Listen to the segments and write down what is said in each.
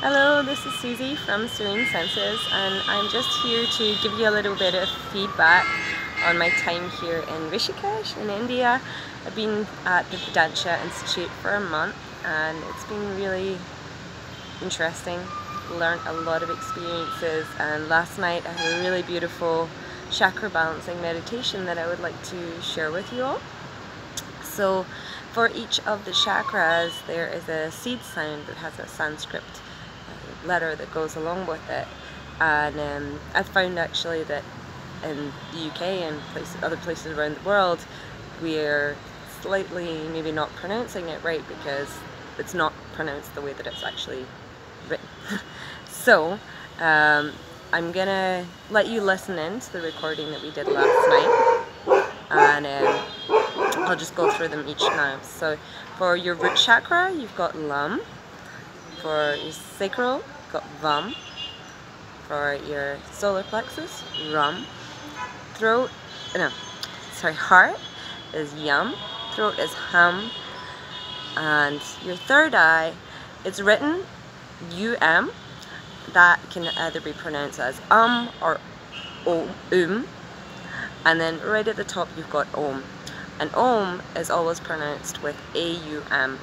Hello, this is Susie from Serene Senses, and I'm just here to give you a little bit of feedback on my time here in Rishikesh in India. I've been at the Vedantia Institute for a month and it's been really interesting. Learned a lot of experiences, and last night I had a really beautiful chakra balancing meditation that I would like to share with you all. So for each of the chakras there is a seed sound that has a Sanskrit letter that goes along with it, and I found actually that in the UK and other places around the world we're slightly maybe not pronouncing it right because it's not pronounced the way that it's actually written. So I'm gonna let you listen in to the recording that we did last night, and I'll just go through them each now. So for your root chakra you've got Lam. For your sacral, you've got Vam. For your solar plexus, Ram. Heart is Yam. Throat is Ham. And your third eye, it's written UM. That can either be pronounced as or Om. And then right at the top you've got Om. And Om is always pronounced with AUM.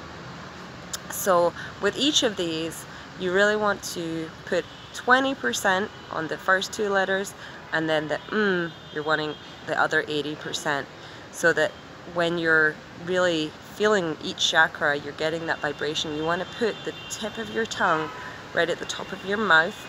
So with each of these, you really want to put 20% on the first two letters, and then the you're wanting the other 80%, so that when you're really feeling each chakra, you're getting that vibration. You want to put the tip of your tongue right at the top of your mouth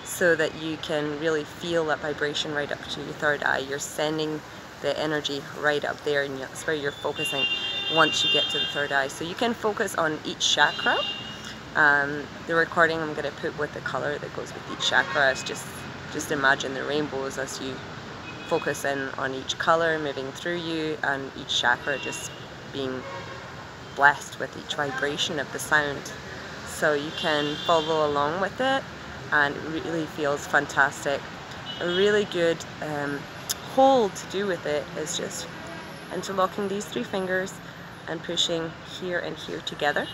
so that you can really feel that vibration right up to your third eye. You're sending the energy right up there, and that's where you're focusing once you get to the third eye. So you can focus on each chakra. The recording I'm going to put with the color that goes with each chakra is just imagine the rainbows as you focus in on each color moving through you, and each chakra just being blessed with each vibration of the sound. So you can follow along with it, and it really feels fantastic. A really good hold to do with it is just interlocking these three fingers and pushing here and here together.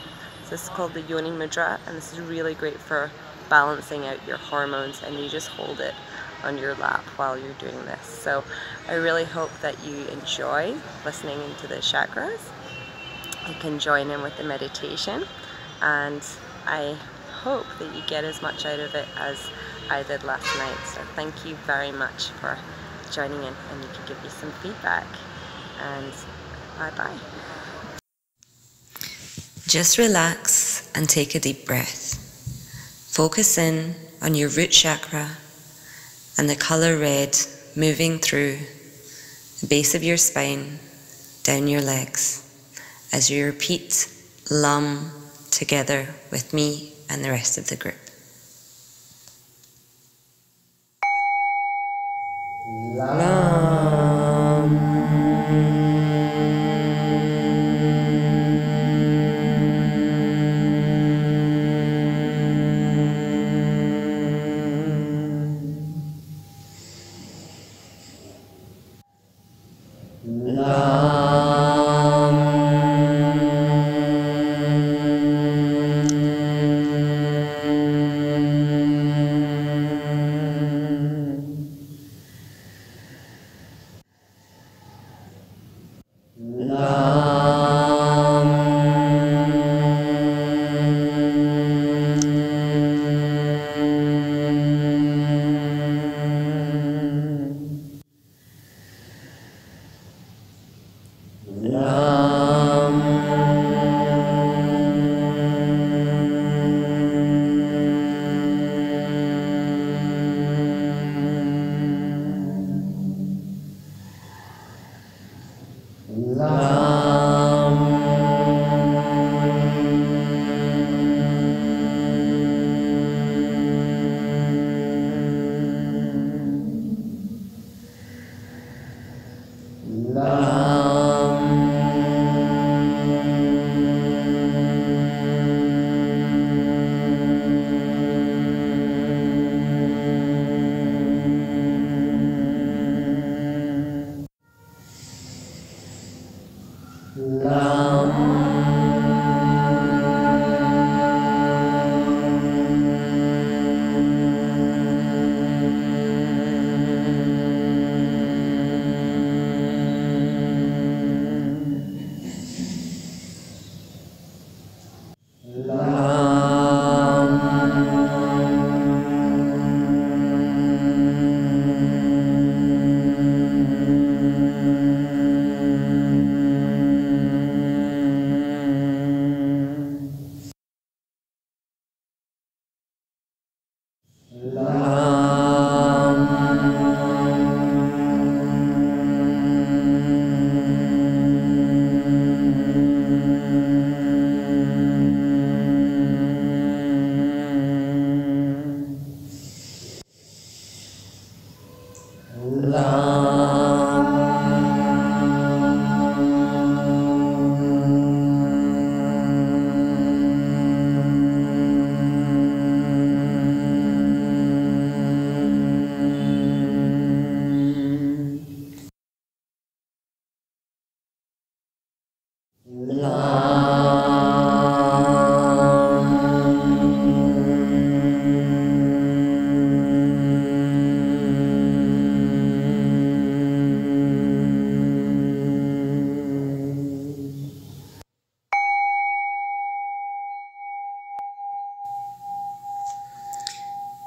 So this is called the Yoni Mudra, and this is really great for balancing out your hormones, and you just hold it on your lap while you're doing this. So I really hope that you enjoy listening into the chakras. You can join in with the meditation, and I hope that you get as much out of it as I did last night. So thank you very much for joining in, and you can give me some feedback, and bye bye. Just relax and take a deep breath. Focus in on your root chakra and the color red moving through the base of your spine, down your legs, as you repeat Lam together with me and the rest of the group. Lam.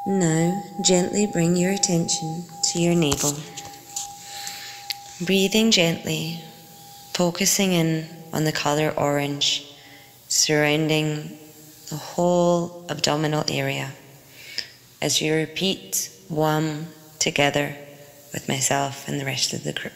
Now, gently bring your attention to your navel. Breathing gently, focusing in on the colour orange, surrounding the whole abdominal area. As you repeat WAM together with myself and the rest of the group.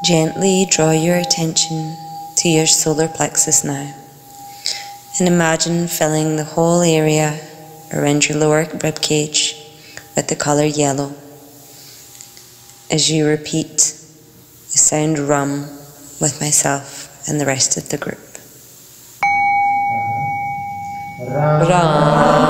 Gently draw your attention to your solar plexus now and imagine filling the whole area around your lower rib cage with the colour yellow as you repeat the sound RUM with myself and the rest of the group. RUM.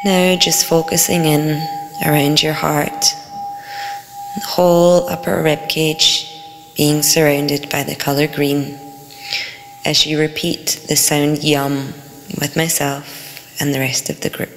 Now just focusing in around your heart, the whole upper rib cage being surrounded by the colour green, as you repeat the sound yum with myself and the rest of the group.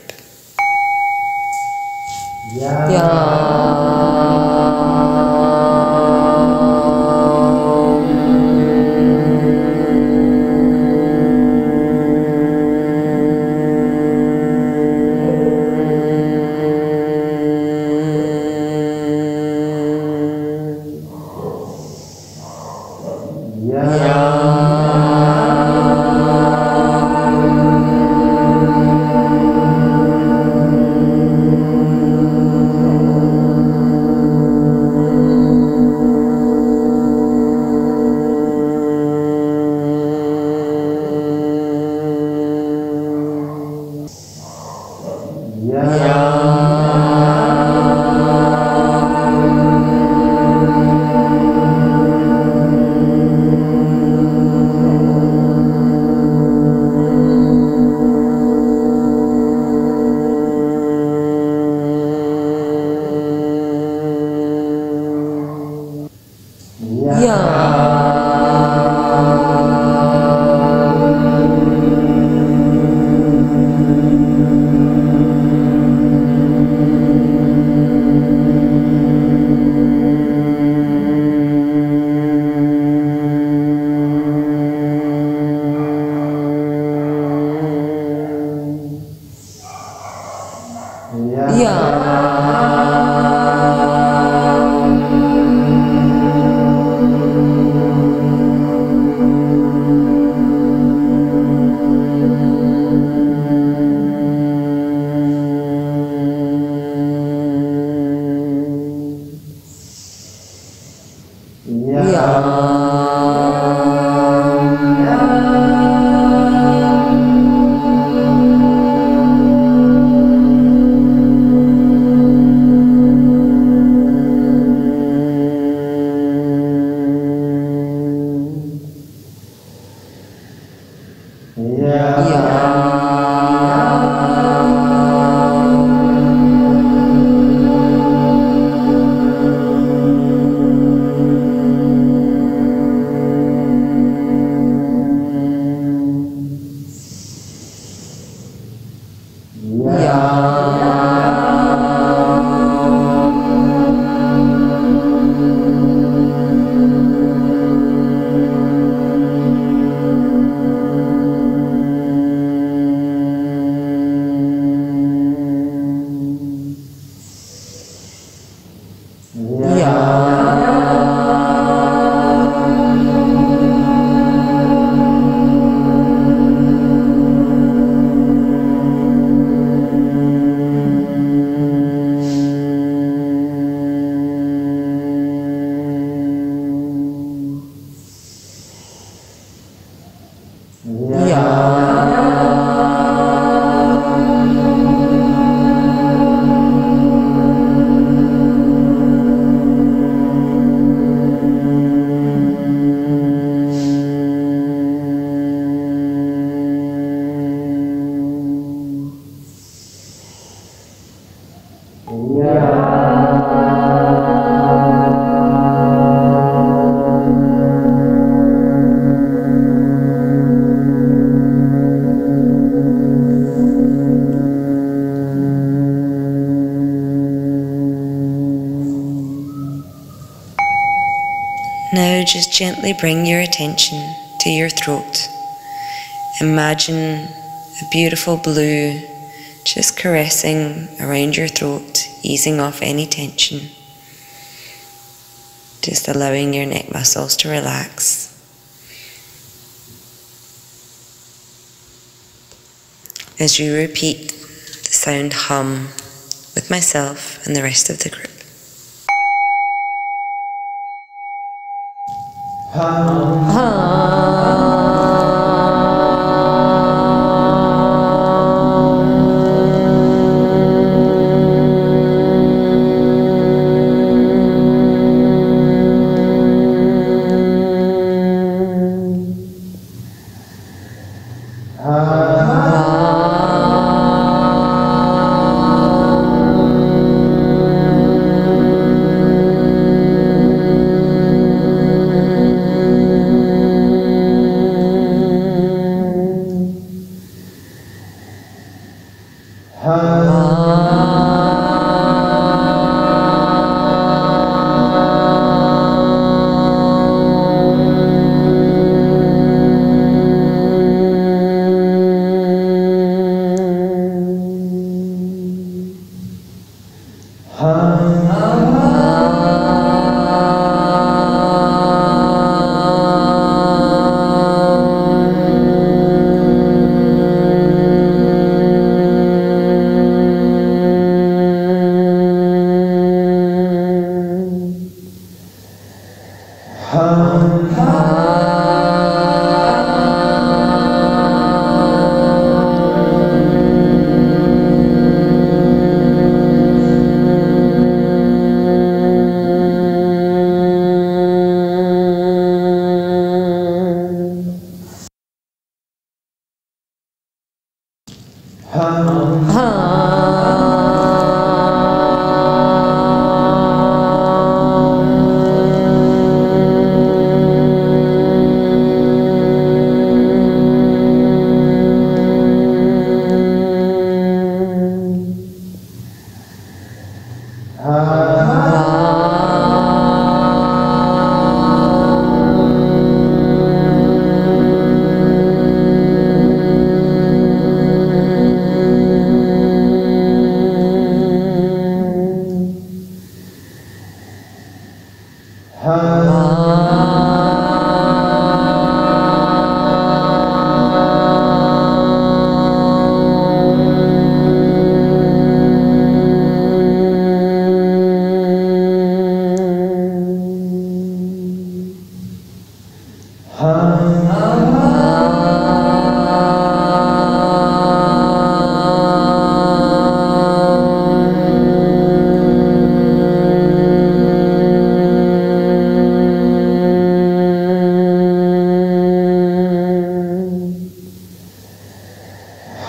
Now just gently bring your attention to your throat. Imagine a beautiful blue just caressing around your throat, easing off any tension. Just allowing your neck muscles to relax. As you repeat the sound hum with myself and the rest of the group.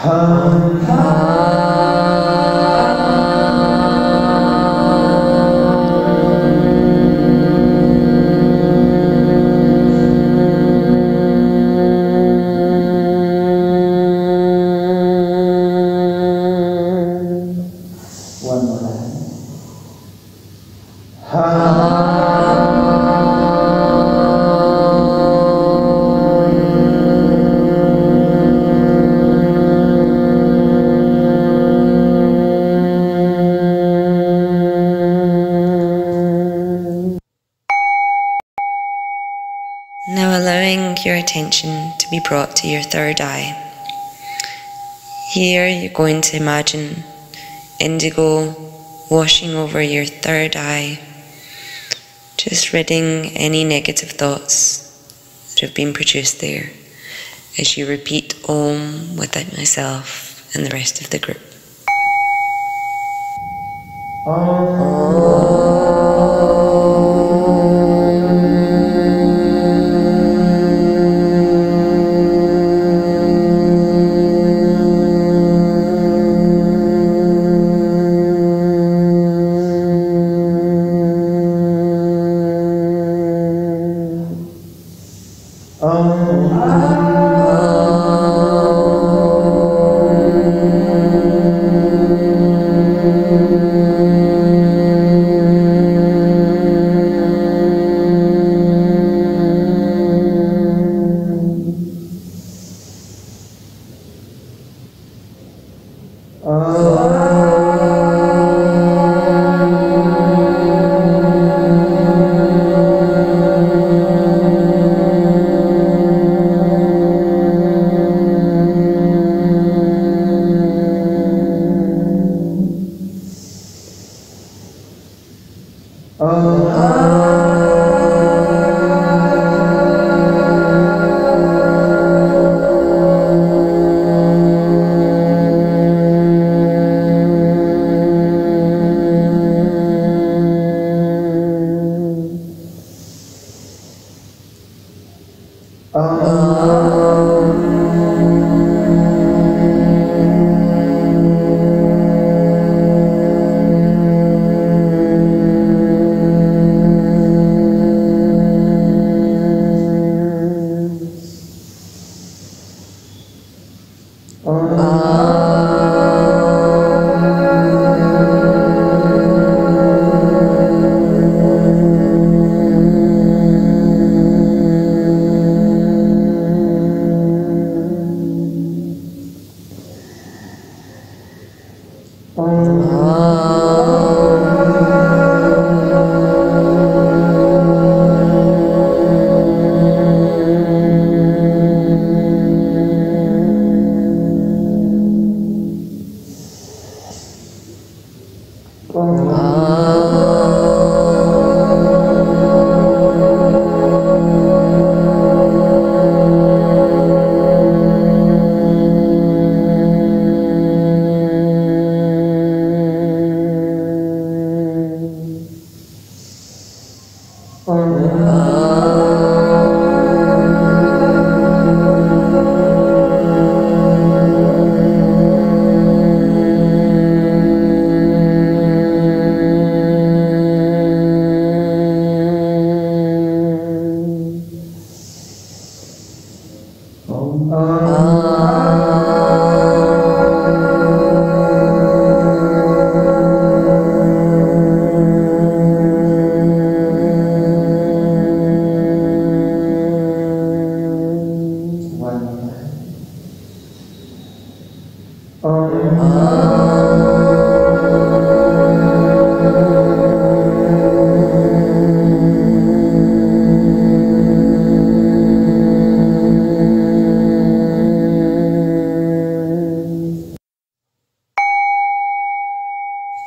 One more time. Now allowing your attention to be brought to your third eye. Here you're going to imagine indigo washing over your third eye, just ridding any negative thoughts that have been produced there as you repeat Om within myself and the rest of the group.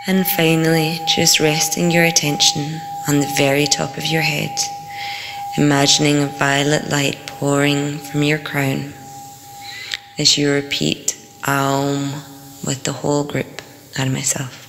And finally, just resting your attention on the very top of your head, imagining a violet light pouring from your crown as you repeat Aum with the whole group and myself.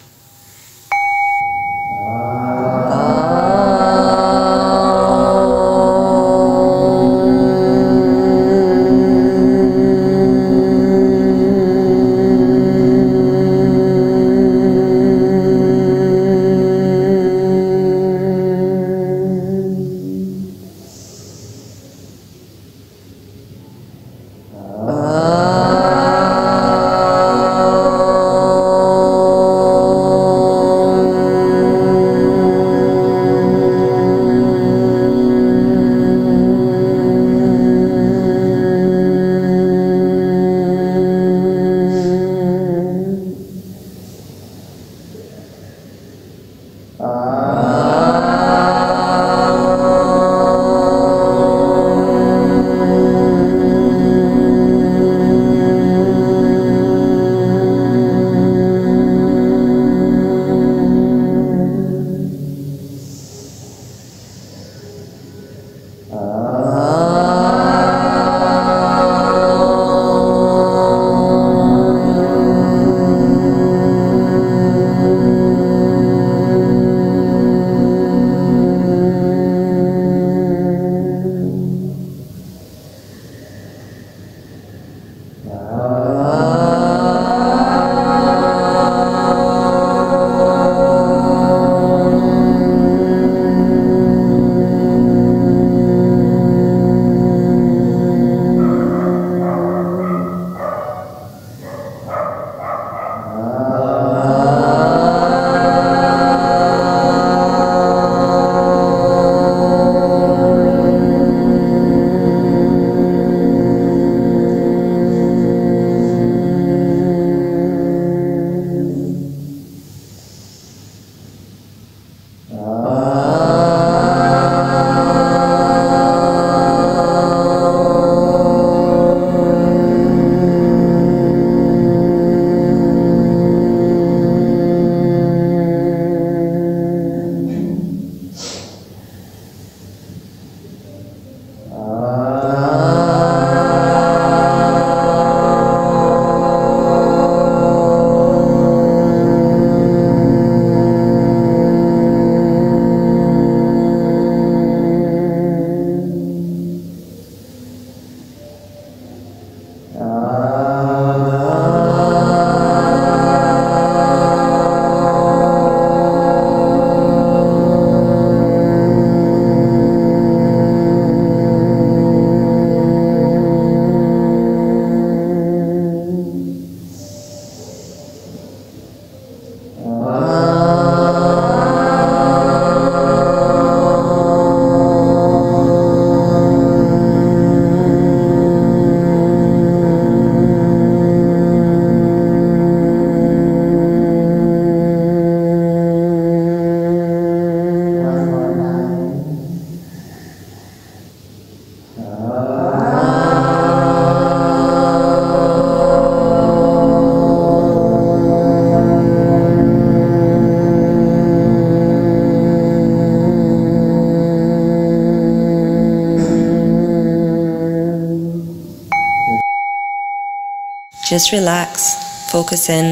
Just relax, focus in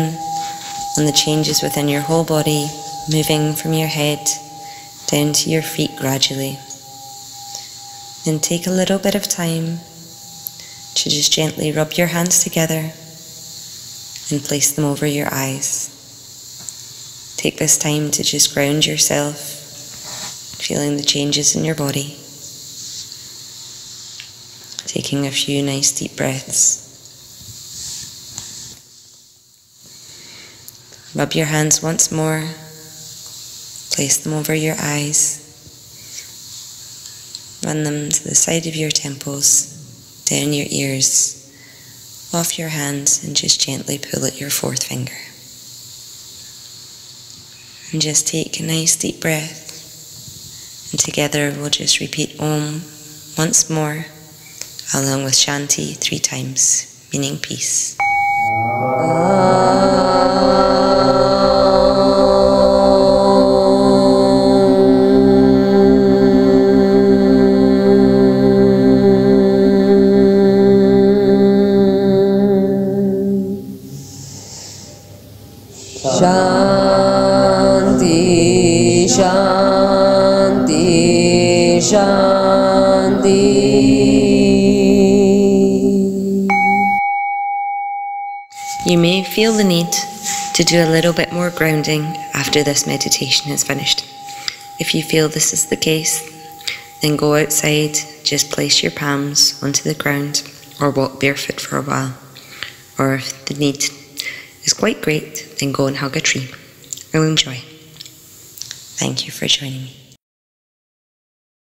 on the changes within your whole body, moving from your head down to your feet gradually. Then take a little bit of time to just gently rub your hands together and place them over your eyes. Take this time to just ground yourself, feeling the changes in your body. Taking a few nice deep breaths. Rub your hands once more, place them over your eyes, run them to the side of your temples, down your ears, off your hands, and just gently pull at your fourth finger. And just take a nice deep breath, and together we'll just repeat Om once more, along with Shanti 3 times, meaning peace. Shanti, Shanti, Shanti. You may feel the need to do a little bit more grounding after this meditation is finished. If you feel this is the case, then go outside, just place your palms onto the ground or walk barefoot for a while. Or if the need is quite great, then go and hug a tree. I'll enjoy. Thank you for joining me.